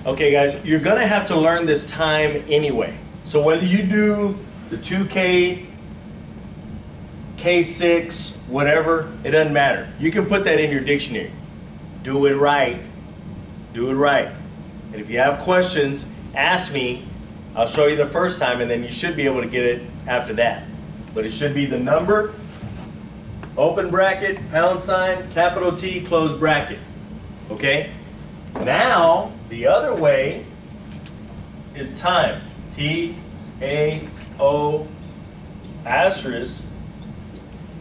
Okay guys, you're gonna have to learn this time anyway. So whether you do the 2K, K6, whatever, it doesn't matter. You can put that in your dictionary. Do it right. Do it right. And if you have questions, ask me. I'll show you the first time and then you should be able to get it after that. But it should be the number, open bracket, pound sign, capital T, close bracket. Okay? Now, the other way is time. T-A-O asterisk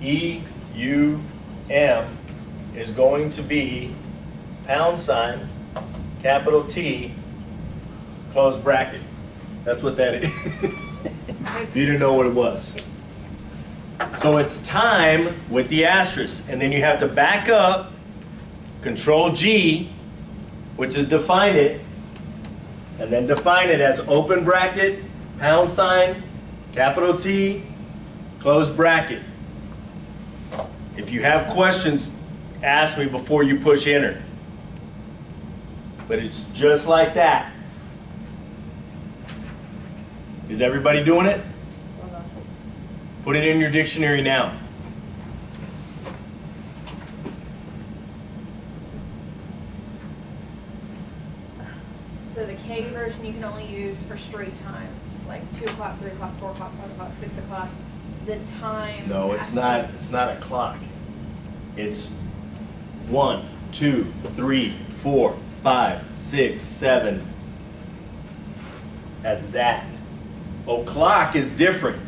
E-U-M is going to be pound sign, capital T, close bracket. That's what that is. You didn't know what it was. So it's time with the asterisk. And then you have to back up, Control G, which is define it, and then define it as open bracket, pound sign, capital T, close bracket. If you have questions, ask me before you push enter. But it's just like that. Is everybody doing it? Put it in your dictionary now. So the K version you can only use for straight times, like 2 o'clock, 3 o'clock, 4 o'clock, 5 o'clock, 6 o'clock. The time. No, it's not. It's not a clock. It's 1, 2, 3, 4, 5, 6, 7. As that. O'clock is different.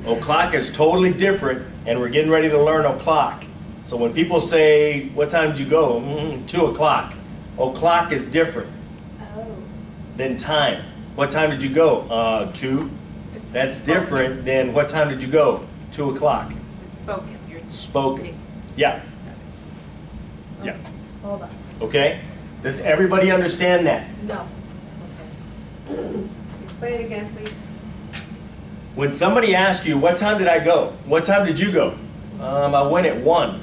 O'clock is totally different, and we're getting ready to learn o'clock. So when people say, "What time did you go?" 2 o'clock. O'clock is different than time. What time did you go? 2. That's different than what time did you go? 2 o'clock. It's spoken. You're Spoken. Yeah. Yeah. Hold on. Okay? Does everybody understand that? No. Okay. Explain it again, please. When somebody asks you, what time did I go? What time did you go? I went at 1.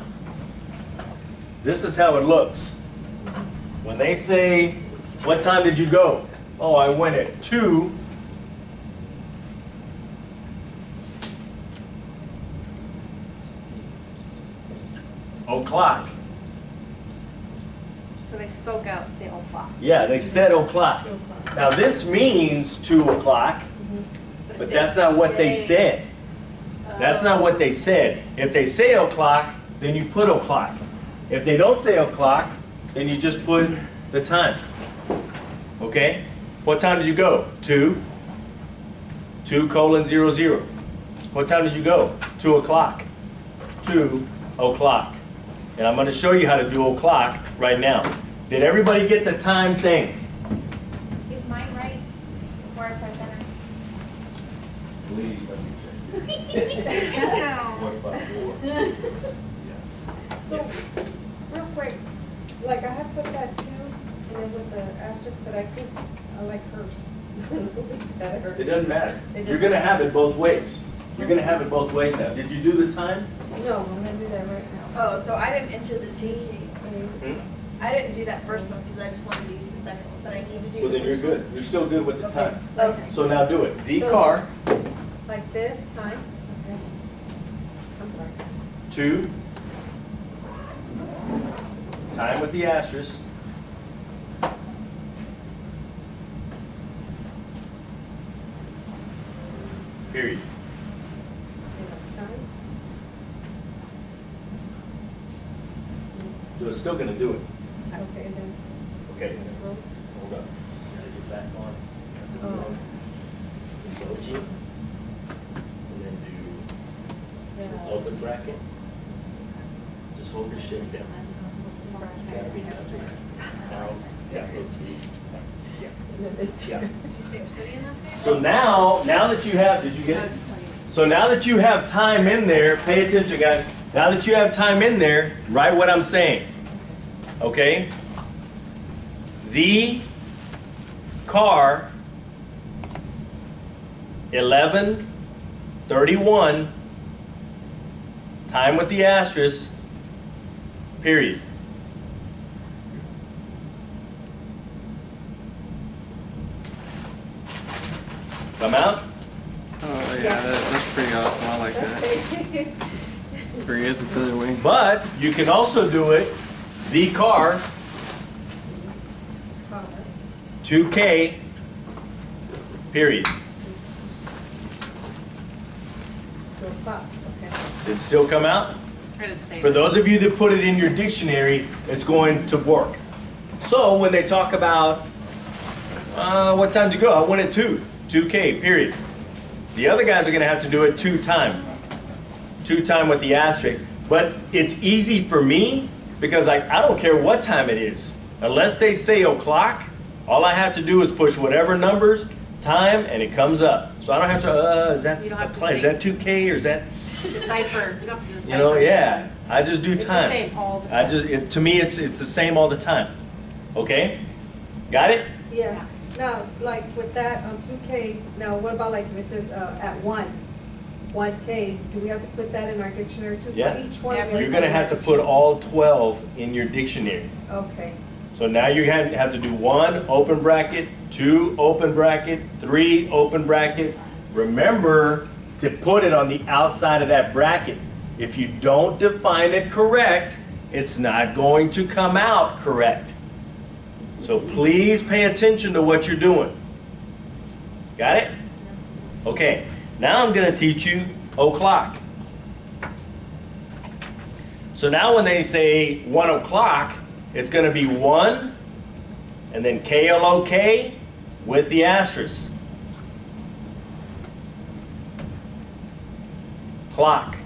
This is how it looks. When they say, what time did you go? Oh, I went at 2. O'clock. So they spoke out the o'clock. Yeah, they said o'clock. Now this means 2 o'clock, but that's not what they said. That's not what they said. If they say o'clock, then you put o'clock. If they don't say o'clock, then you just put the time. Okay? What time did you go? 2. 2:00. What time did you go? 2 o'clock. 2 o'clock. And I'm going to show you how to do o'clock right now. Did everybody get the time thing? Is mine right before I press enter? Please, let me check. 154. Yes. So, real quick, like I have put that 2 and then with the asterisk, but I think I like hers. That hurt. It doesn't matter. You're going to have it both ways. You're going to have it both ways now. Did you do the time? No, I'm going to do that right now. Oh, so I didn't enter the T. Hmm? I didn't do that first one because I just wanted to use the second one, but I need to do Well, then the you're first good. You're still good with the time. Okay. So now do it. The So- car, Like this, time. Okay. I'm sorry. 2, time with the asterisk, period. Time. So it's still going to do it. Okay, and then. Okay. roll. Hold up. Gotta get back on. Have to Oh. go. Control G. And then do Yeah. open bracket. Just hold the shift down. Gotta be down to it. Now, capital T. Yeah. And then it's- Yeah. Did you stay obsidian those days? So now that you have, did you get it? So now that you have time in there, pay attention guys. Now that you have time in there, write what I'm saying. Okay? The car 11:31, time with the asterisk, period. Come out? Oh yeah, that's pretty awesome. I like that. Bring it the other way. But you can also do it, the car, 2K, period. So pop, okay. Did it still come out? For those of you that put it in your dictionary, it's going to work. So when they talk about, what time did you go? I went at 2K, period. The other guys are going to have to do it 2 time with the asterisk. But it's easy for me because I don't care what time it is. Unless they say o'clock, all I have to do is push whatever numbers, time, and it comes up. So I don't have to, is that, You don't have to is that 2K or is that, Decipher. You don't have to decipher. you know, yeah. I just do It's the time. same all the time. To me, it's the same all the time. Okay? Got it? Yeah, now, like with that on 2K, now what about like if it says at 1K, do we have to put that in our dictionary too? For Yeah. each one? Yeah, You're gonna have to put all 12 in your dictionary. Okay, So now you have to do 1 open bracket, 2 open bracket, 3 open bracket. Remember to put it on the outside of that bracket. If you don't define it correct, it's not going to come out correct. So please pay attention to what you're doing. Got it? Okay, now I'm going to teach you o'clock. So now when they say 1 o'clock, it's going to be 1 and then KLOK with the asterisk. Clock.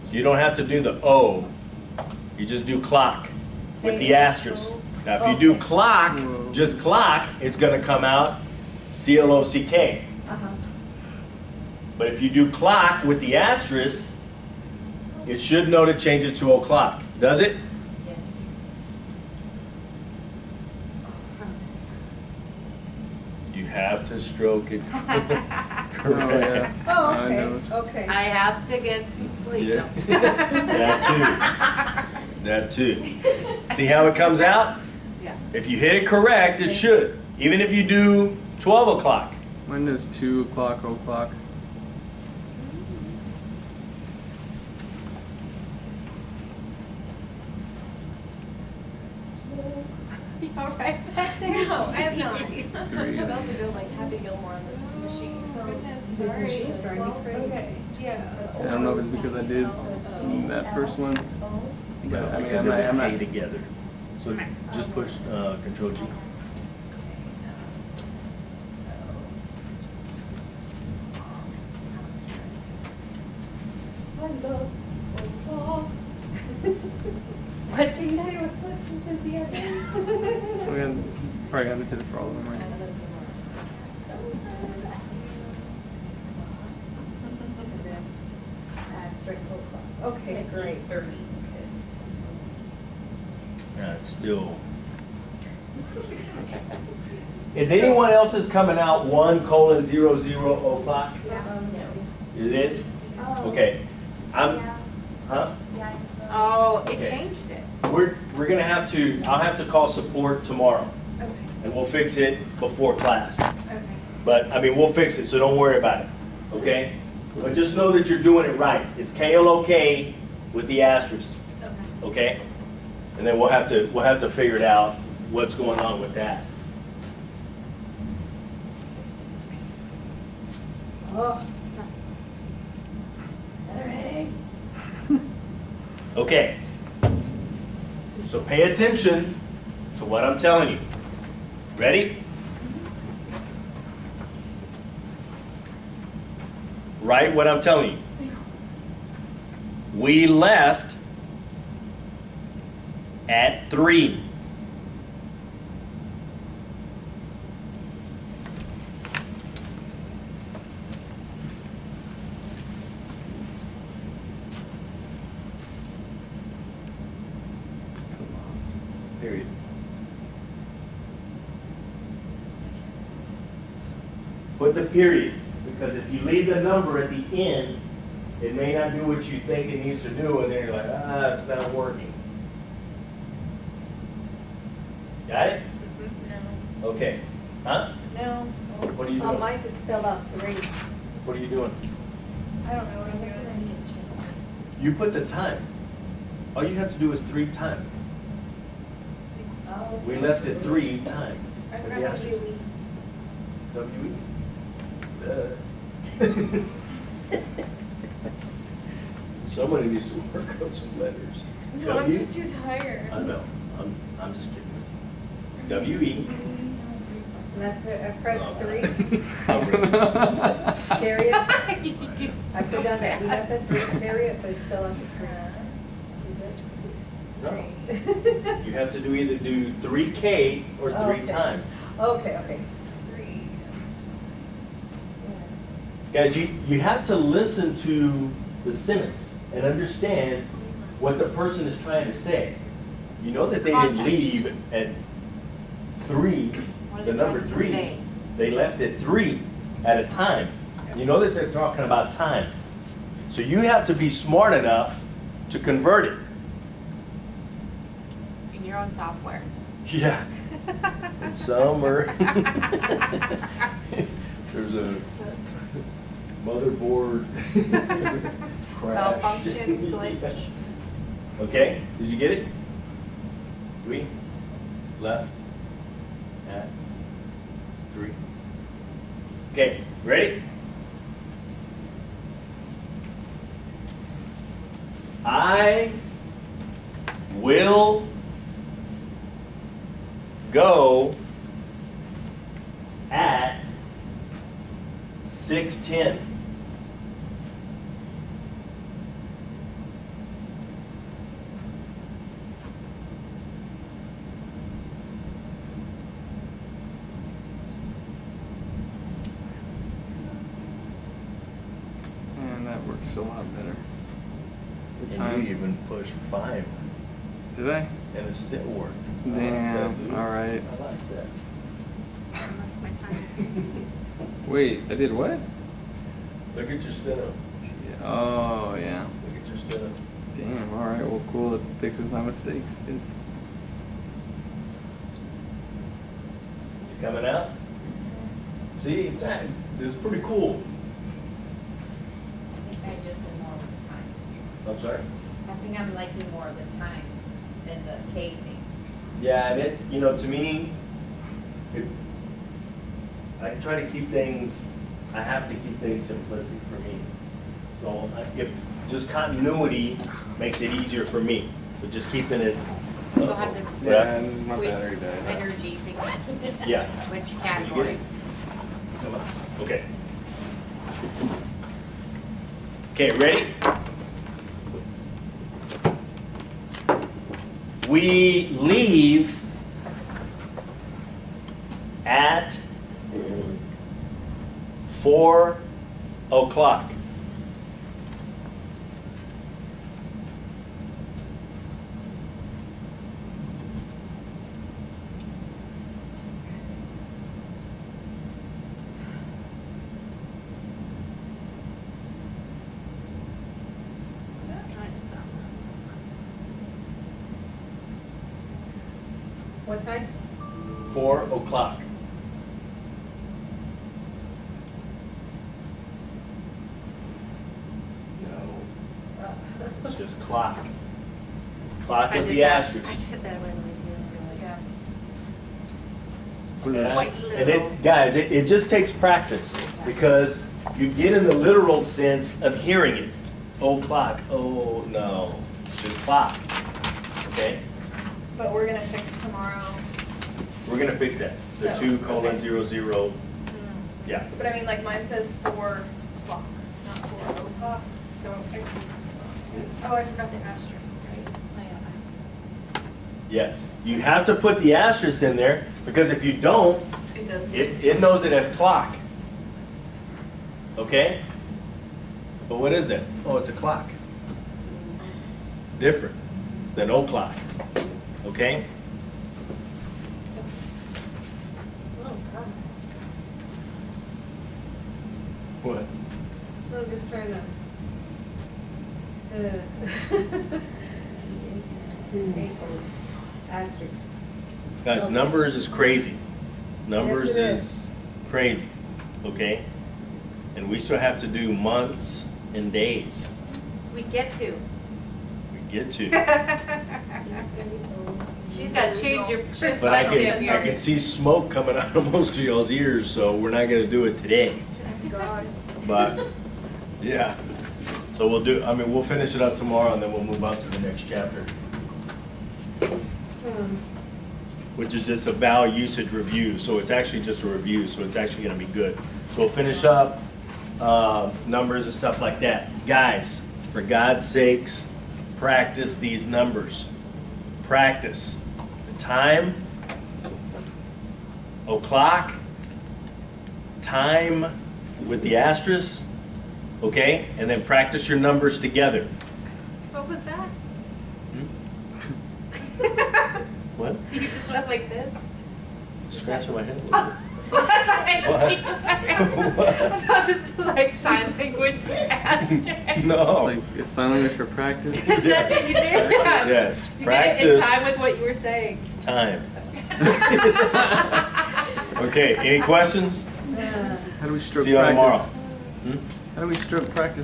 So you don't have to do the O. You just do clock with the asterisk. Now if you do clock, just clock, it's going to come out CLOCK. But if you do clock with the asterisk, it should know to change it to o'clock. Does it? yes. You have to stroke it correct. Oh yeah. Oh, I okay, know. okay. I have to get some sleep. Yeah. That too. That too. See how it comes out? Yeah. If you hit it correct, it should. Even if you do 12 o'clock. Mine does 2 o'clock, o'clock. You all right back there? No, I have not. I'm about to go like Happy Gilmore on this machine. This machine's driving me crazy. Okay, yeah. I don't know if it's because I did that first one. But I mean, Because I'm it was not. A together. So just push Control G. What'd Did you you say? say what's up? She says yes. We got, probably got to hit it for all of them, right? Straight o'clock. Okay, great. 30. Yeah, it's still. Is anyone else's coming out 1:00 o'clock? It is? Okay. Huh? Oh, it Okay. changed it. We're gonna have to, I'll have to call support tomorrow. Okay, And we'll fix it before class. okay. But, I mean, we'll fix it, so don't worry about it, okay? But just know that you're doing it right. It's KLOK with the asterisk, okay? And then we'll have to figure it out, what's going on with that. Oh, Okay. So pay attention to what I'm telling you. Ready? Write what I'm telling you. We left at 3. Period. Put the period, because if you leave the number at the end, it may not do what you think it needs to do, and then you're like, it's not working. Got it? No, Okay. Huh? no. What are you Oh, doing? mine just spelled out 3. What are you doing? I don't know what I'm doing. You put the time. All you have to do is 3 time. Oh. We left it 3 time. I With forgot the to asterisk. do W-E. Somebody needs to work on some letters. No, I'm W? just too tired. I know. I'm just kidding. W-E. And I press Oh. 3, Oh, really? period. I put down that we left that 3 period, but it's spelled out the 3. No. You have to either do 3K or 3 Okay. time. Okay, okay. Guys, you have to listen to the sentence and understand what the person is trying to say. You know that they didn't Context. leave at 3, What are the they number trying to 3. convey? They left at 3 at a time. You know that they're talking about time. So you have to be smart enough to convert it. In your own software. Yeah. And some are. There's a motherboard crash. Malfunction, glitch. Okay, did you get it? We left at 3. Okay, ready? I will go at 6:10. Man, that works a lot better. The And time. you even pushed 5, Did I? and it still worked. I like Damn, that, dude. all right. I like that. That's my time. Wait, I did what? Look at your steno. Oh, yeah. Look at your steno. Damn, all right. Well, cool. It fixes my mistakes. Good. Is it coming out? See, it's this is pretty cool. I think I just am more with the time. I'm sorry? I think I'm liking more of the time than the K thing. Yeah, and it's, you know, to me, I try to keep things, I have to keep things simplistic for me. So if just continuity makes it easier for me, but just keeping it. You'll have to Yeah. And my quiz battery died. energy thing. Yeah. Which Did you get category? it? Come on. Okay. Okay, ready? We leave at 4 o'clock. What time? 4 o'clock. No, it's just clock. Clock I with did the that. asterisk. I did that when we did, What is Yeah. this? Quite And literal. it, guys, it just takes practice because you get in the literal sense of hearing it. Oh, clock. Oh, no. It's just clock. Okay? But we're gonna fix tomorrow. We're going to fix that. The So, 2:00. Yeah. But I mean, like mine says 4 o'clock, not 4 o'clock. So I did something wrong. Oh, I forgot the asterisk, right? Yes. You have to put the asterisk in there because if you don't, It does. it knows it as clock. Okay? But what is that? Oh, it's a clock. It's different than o'clock. Okay? Oh, God. What? No, I'm just trying to. Asterisk. Guys, numbers is crazy. Numbers Yes, it is crazy, okay? And we still have to do months and days. We get to. We get to. She's got to change your She's But I perspective can here. see smoke coming out of most of y'all's ears, so we're not gonna do it today. God. But, yeah. So we'll finish it up tomorrow and then we'll move on to the next chapter, which is just a valve usage review. So it's actually just a review, so it's actually gonna be good. So we'll finish up numbers and stuff like that. Guys, for God's sakes, practice these numbers. Practice. The time, o'clock, time with the asterisk, okay? And then practice your numbers together. What was that? What? You just went like this? Scratching my head a little bit. I thought this was like sign language faster. No. Like, it's sign language for practice. That's what you did. Yes, You practice. did it in time with what you were saying. Time. Okay, any questions? How do we stroke See you all practice? tomorrow. Hmm? How do we stroke practice?